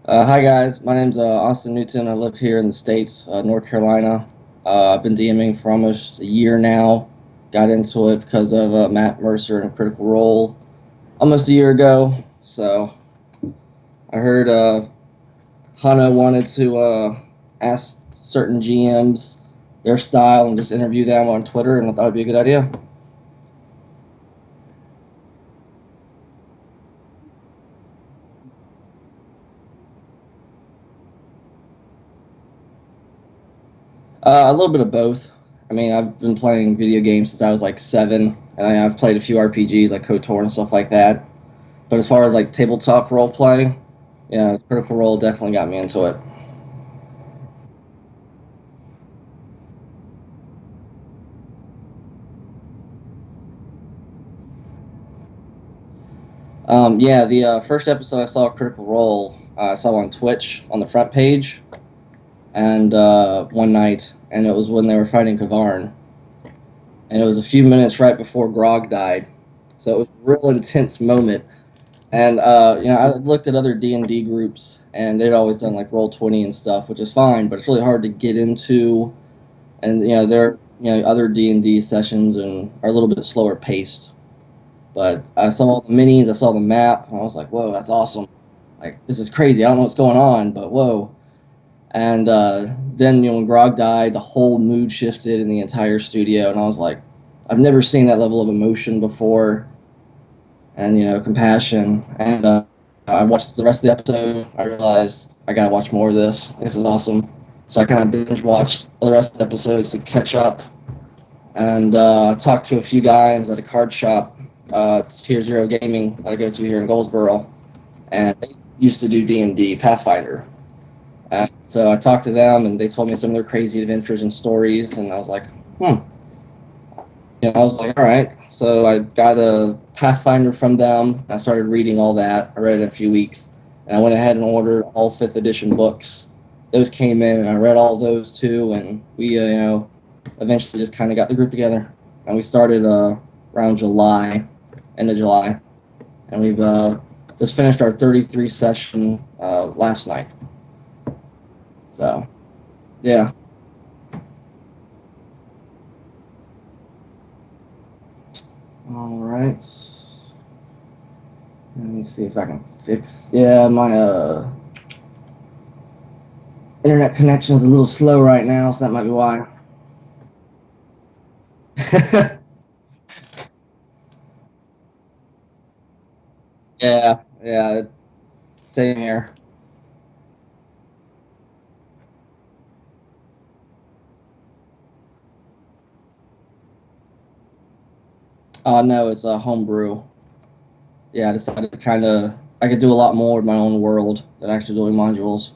Hi guys, my name's Austin Newton. I live here in the States, North Carolina. I've been DMing for almost a year now. Got into it because of Matt Mercer and Critical Role almost a year ago. So I heard Hana wanted to ask certain GMs their style and just interview them on Twitter, and I thought it'd be a good idea. A little bit of both. I mean, I've been playing video games since I was like 7, and I've played a few RPGs like KOTOR and stuff like that. But as far as like tabletop role play, yeah, Critical Role definitely got me into it. Yeah, the first episode I saw of Critical Role, I saw on Twitch on the front page, and one night, and it was when they were fighting Kavarn, and it was a few minutes right before Grog died, so it was a real intense moment. And I looked at other D&D groups, and they'd always done like Roll20 and stuff, which is fine, but it's really hard to get into. And there other D&D sessions and are a little bit slower paced. But I saw all the minis, I saw the map, and I was like, whoa, that's awesome. Like, this is crazy. I don't know what's going on, but whoa. And then, when Grog died, the whole mood shifted in the entire studio, and I was like, I've never seen that level of emotion before, and, compassion. And I watched the rest of the episode. I realized I gotta watch more of this. This is awesome. So I kind of binge watched the rest of the episodes to catch up, and talked to a few guys at a card shop, Tier Zero Gaming, that I go to here in Goldsboro, and they used to do D&D Pathfinder. So I talked to them, and they told me some of their crazy adventures and stories, and I was like, hmm. I was like, all right. So I got a Pathfinder from them. I started reading all that. I read it in a few weeks, and I went ahead and ordered all 5th edition books. Those came in, and I read all those too, and we, eventually just kind of got the group together, and we started around July, end of July, and we've just finished our 33 session last night. So, yeah. All right. Let me see if I can fix. Yeah, my internet connection is a little slow right now, so that might be why. Yeah, yeah, same here. No, it's a homebrew. Yeah, I decided to kind of I could do a lot more with my own world than actually doing modules.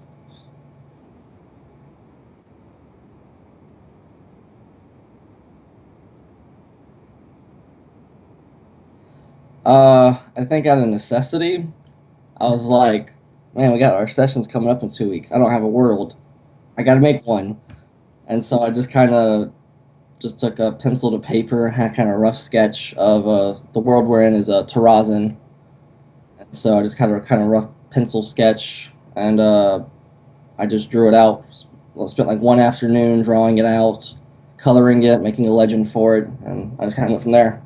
I think out of necessity, I was like, man, we got our sessions coming up in 2 weeks. I don't have a world. I got to make one. And so I just kind of just took a pencil to paper, had kind of a rough sketch of the world we're in is Terrazin. And so I just kind of rough pencil sketch, and I just drew it out. Well, spent like one afternoon drawing it out, coloring it, making a legend for it, and I just kind of went from there.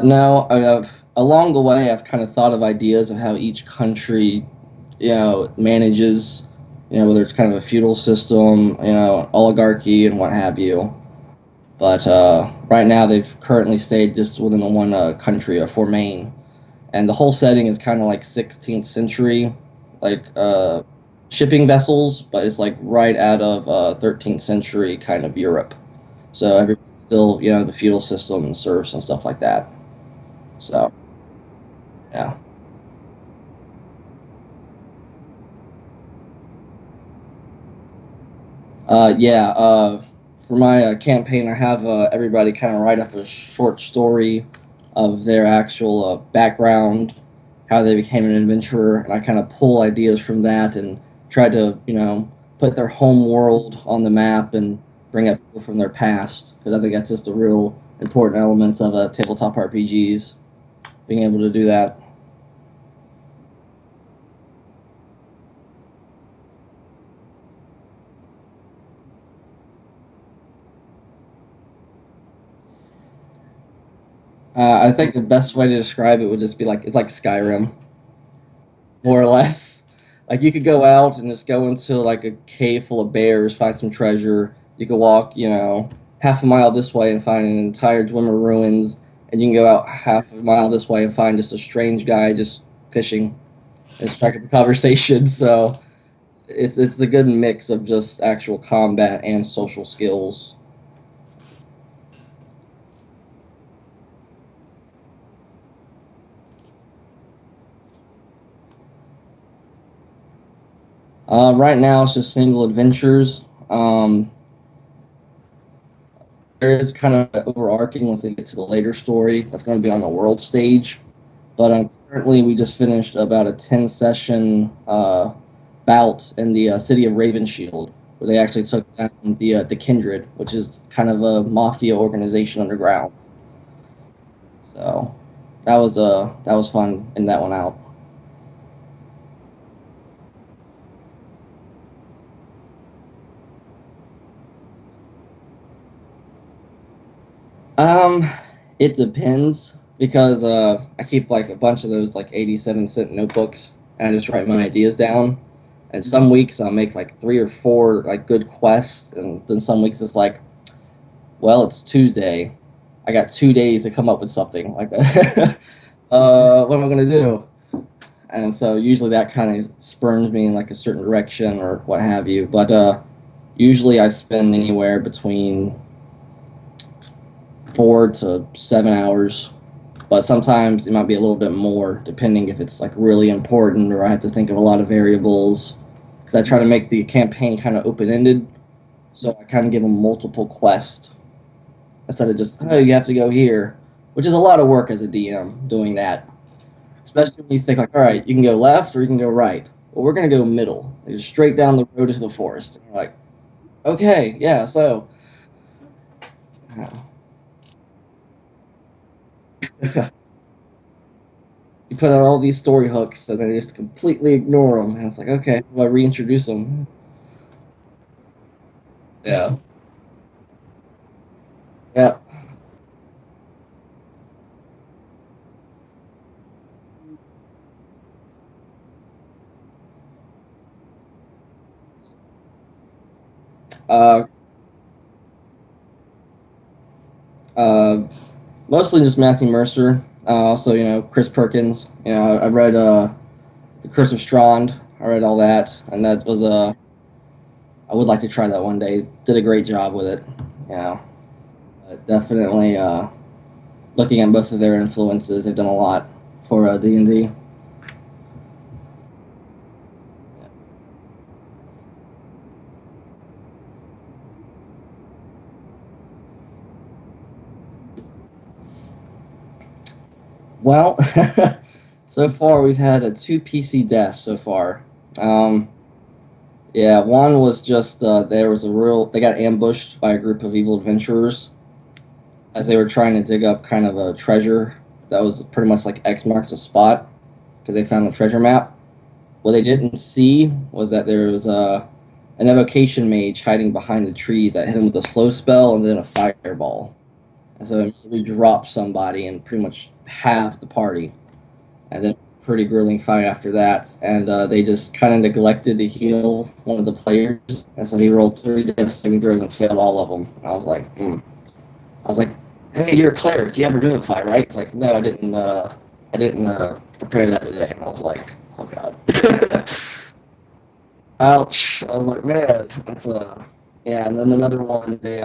No, along the way, I've kind of thought of ideas of how each country, manages, whether it's kind of a feudal system, oligarchy and what have you. But right now, they've currently stayed just within the one country, for Maine, and the whole setting is kind of like 16th century, like shipping vessels, but it's like right out of 13th century kind of Europe. So everybody's still, the feudal system and serfs and stuff like that. So yeah. Yeah, for my campaign, I have everybody kind of write up a short story of their actual background, how they became an adventurer, and I kind of pull ideas from that and try to, put their home world on the map and bring up people from their past, because I think that's just a real important element of tabletop RPGs, being able to do that. I think the best way to describe it would just be like it's like Skyrim, more or less. Like you could go out and just go into like a cave full of bears, find some treasure. You could walk, half a mile this way and find an entire Dwemer ruins, and you can go out half a mile this way and find just a strange guy just fishing and striking a conversation. So it's a good mix of just actual combat and social skills. Right now, it's just single adventures. There is kind of overarching once they get to the later story. That's going to be on the world stage. But currently, we just finished about a 10 session bout in the city of Ravenshield, where they actually took down the Kindred, which is kind of a mafia organization underground. So that was fun in that one out. Um, it depends because I keep like a bunch of those like 87-cent notebooks and I just write my ideas down. And some weeks I'll make like 3 or 4 like good quests, and then some weeks it's like, well, it's Tuesday. I got 2 days to come up with something like that. What am I gonna do? And so usually that kind of spurns me in like a certain direction or what have you. But usually I spend anywhere between 4 to 7 hours, but sometimes it might be a little bit more depending if it's like really important or I have to think of a lot of variables, because I try to make the campaign kind of open-ended, so I kind of give them multiple quests instead of just, oh, you have to go here, which is a lot of work as a DM doing that, especially when you think like, all right, you can go left or you can go right. Well, we're going to go middle, just straight down the road to the forest. And you're like, okay, yeah, so you put out all these story hooks and then just completely ignore them. And it's like, okay, well, I reintroduce them. Yeah. Yeah. Uh, uh, Mostly just Matthew Mercer. Also, Chris Perkins. I read The Curse of Strahd. I read all that, and that was I would like to try that one day. Did a great job with it. You know, Definitely looking at both of their influences, they've done a lot for D&D. Well, so far we've had 2 PC deaths so far. Um, yeah, one was just they got ambushed by a group of evil adventurers as they were trying to dig up kind of a treasure that was pretty much like X marks the spot because they found a treasure map. What they didn't see was that there was an evocation mage hiding behind the trees that hit him with a slow spell and then a fireball. And so it immediately dropped somebody and pretty much halved the party. And then pretty grueling fight after that. And they just kind of neglected to heal one of the players, and so he rolled 3 death saving throws and failed all of them. I was like, I was like, hey, you're a cleric. You have Revivify, right? It's like, no, I didn't. I didn't prepare that today. And I was like, oh god. Ouch. I was like, man, that's yeah. And then another one, they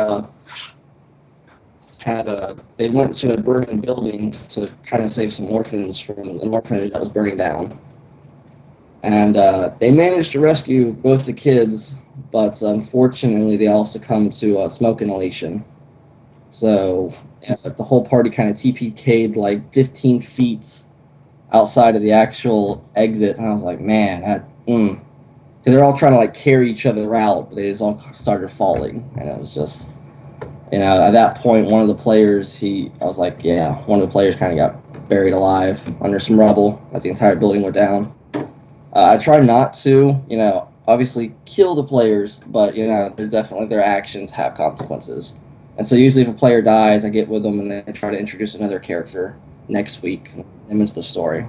went to a burning building to kind of save some orphans from an orphanage that was burning down, and they managed to rescue both the kids, but unfortunately they all succumbed to smoke inhalation. So yeah, the whole party kind of TPK'd like 15 feet outside of the actual exit, and I was like, man, that. because they're all trying to like carry each other out, but they just all started falling, and it was just, at that point, one of the players, I was like, yeah, one of the players kind of got buried alive under some rubble as the entire building went down. I try not to, obviously kill the players, but they're definitely, their actions have consequences. And so usually if a player dies, I get with them and then I try to introduce another character next week and into the story.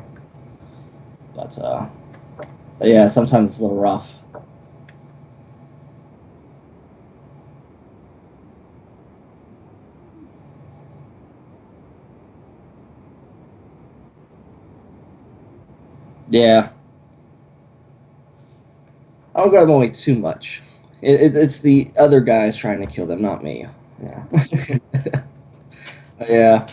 But yeah, sometimes it's a little rough. Yeah, I don't go them away too much. It's the other guys trying to kill them, not me. Yeah. Yeah.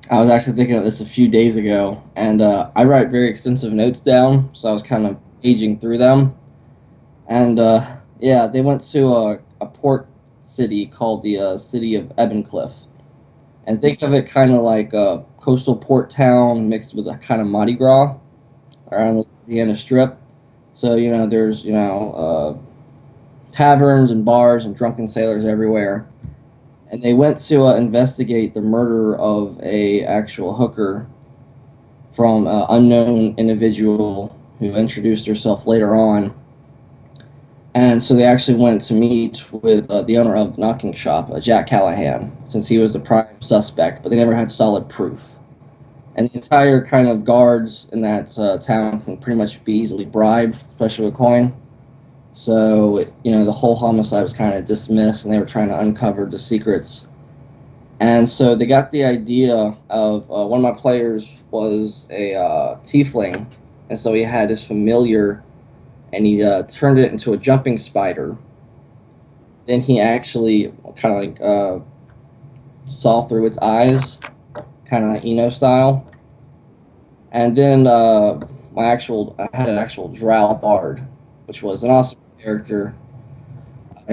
I was actually thinking of this a few days ago, and I write very extensive notes down, so I was kind of paging through them. And yeah, they went to a port city called the city of Ebencliff. And think of it kind of like a coastal port town mixed with a kind of Mardi Gras around the Louisiana Strip. So, there's, taverns and bars and drunken sailors everywhere. And they went to investigate the murder of a actual hooker from an unknown individual who introduced herself later on. And so they actually went to meet with the owner of the knocking shop, Jack Callahan, since he was the prime suspect, but they never had solid proof. And the entire kind of guards in that town can pretty much be easily bribed, especially with coin. So, the whole homicide was kind of dismissed, and they were trying to uncover the secrets. And so they got the idea of one of my players was a tiefling, and so he had his familiar, and he turned it into a jumping spider. Then he actually kind of like saw through its eyes, kind of like style. And then I had an actual drow bard, which was an awesome character.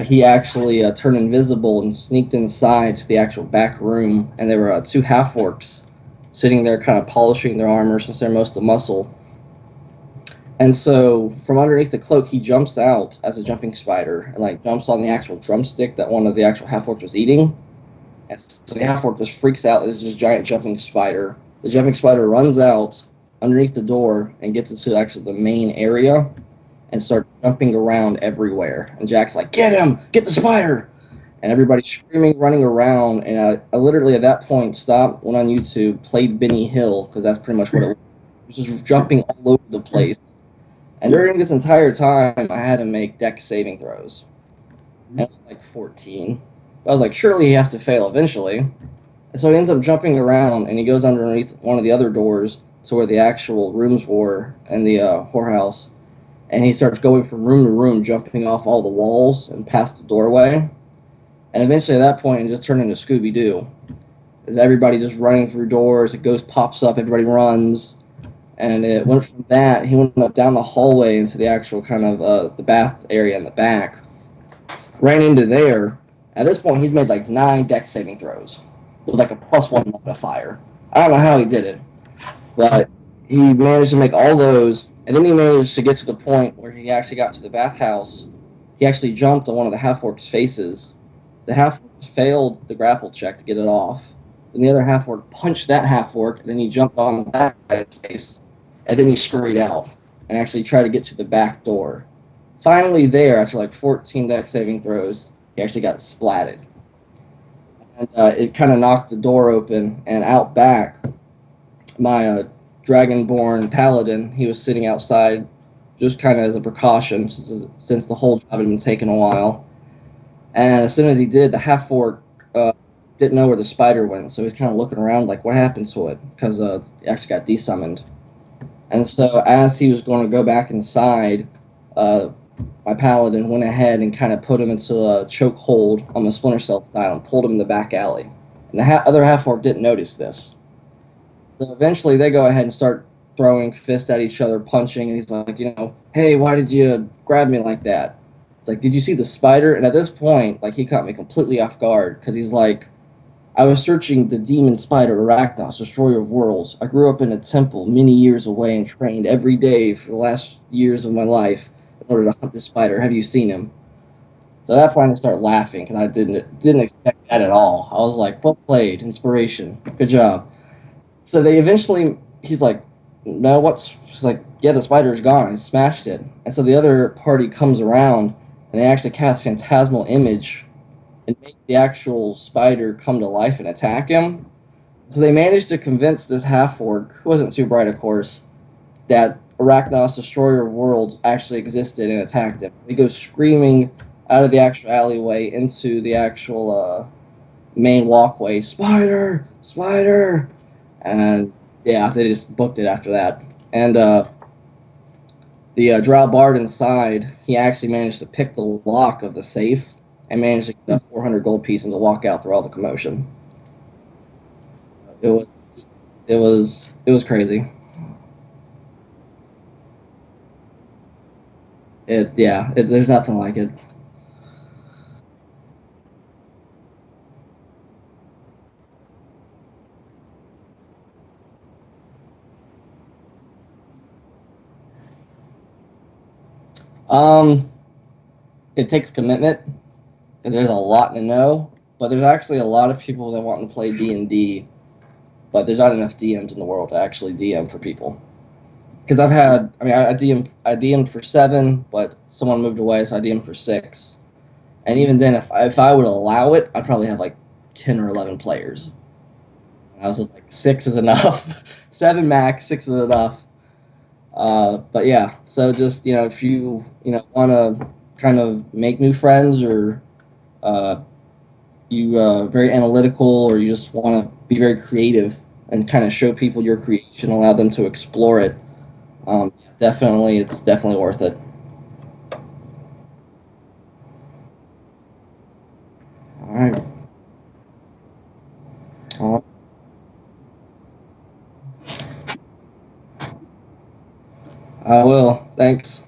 He actually turned invisible and sneaked inside to the actual back room, and there were two half orcs sitting there, kind of polishing their armor since they're most of muscle. And so, from underneath the cloak, he jumps out as a jumping spider and like jumps on the actual drumstick that one of the actual half orcs was eating. And so the half orc just freaks out. There's this giant jumping spider. The jumping spider runs out underneath the door and gets into actually the main area and starts jumping around everywhere. And Jack's like, "Get him! Get the spider!" And everybody's screaming, running around. And I literally at that point stopped, went on YouTube, played Benny Hill, because that's pretty much what it was. It was just jumping all over the place. And during this entire time, I had to make dex saving throws. And it was like 14. I was like, surely he has to fail eventually. And so he ends up jumping around, and he goes underneath one of the other doors to where the actual rooms were in the whorehouse. And he starts going from room to room, jumping off all the walls and past the doorway. And eventually at that point, it just turned into Scooby-Doo. As everybody just running through doors, a ghost pops up, everybody runs. And it went from that, he went up down the hallway into the actual kind of the bath area in the back. Ran into there. At this point, he's made like 9 dex saving throws with like a +1 modifier. I don't know how he did it, but he managed to make all those. And then he managed to get to the point where he actually got to the bathhouse. He actually jumped on one of the half-orc's faces. The half-orc failed the grapple check to get it off. Then the other half-orc punched that half-orc, and then he jumped on that guy's face. And then he scurried out and actually tried to get to the back door. Finally there, after like 14 dex saving throws, he actually got splatted. And it kind of knocked the door open, and out back, my Dragonborn Paladin, he was sitting outside just kind of as a precaution since the whole job had been taking a while. And as soon as he did, the half-orc didn't know where the spider went, so he was kind of looking around like, what happened to it? Because it actually got desummoned. And so as he was going to go back inside, my paladin went ahead and kind of put him into a chokehold on the Splinter Cell style and pulled him in the back alley. And the other half-orc didn't notice this. So eventually they go ahead and start throwing fists at each other, punching, and he's like, hey, why did you grab me like that? like, did you see the spider? And at this point, like, he caught me completely off guard because he's like, I was searching the demon spider Arachnos, destroyer of worlds. I grew up in a temple many years away and trained every day for the last years of my life in order to hunt this spider. Have you seen him? So at that point, I started laughing because I didn't expect that at all. I was like, well played, inspiration, good job. So they eventually, he's like, no, what's, she's like, yeah, the spider's gone. I smashed it. And so the other party comes around and they actually cast Phantasmal Image and make the actual spider come to life and attack him. So they managed to convince this half-orc, who wasn't too bright, of course, that Arachnos, Destroyer of Worlds, actually existed and attacked him. He goes screaming out of the actual alleyway into the actual main walkway, Spider! Spider! And yeah, they just booked it after that. And the Drow Bard inside, he actually managed to pick the lock of the safe and managed to get a 400 gold piece and to walk out through all the commotion. It was crazy. There's nothing like it. Um, it takes commitment, and there's a lot to know. But there's actually a lot of people that want to play D&D, but there's not enough DMs in the world to actually DM for people. Because I DM'd for 7, but someone moved away, so I DM'd for 6. And even then, if I would allow it, I'd probably have like 10 or 11 players. And I was just like, 6 is enough. 7 max, 6 is enough. But yeah, so just, if you want to kind of make new friends, or uh, you very analytical, or you just want to be very creative and kind of show people your creation, allow them to explore it, it's definitely worth it. All right. Uh, I will. Thanks.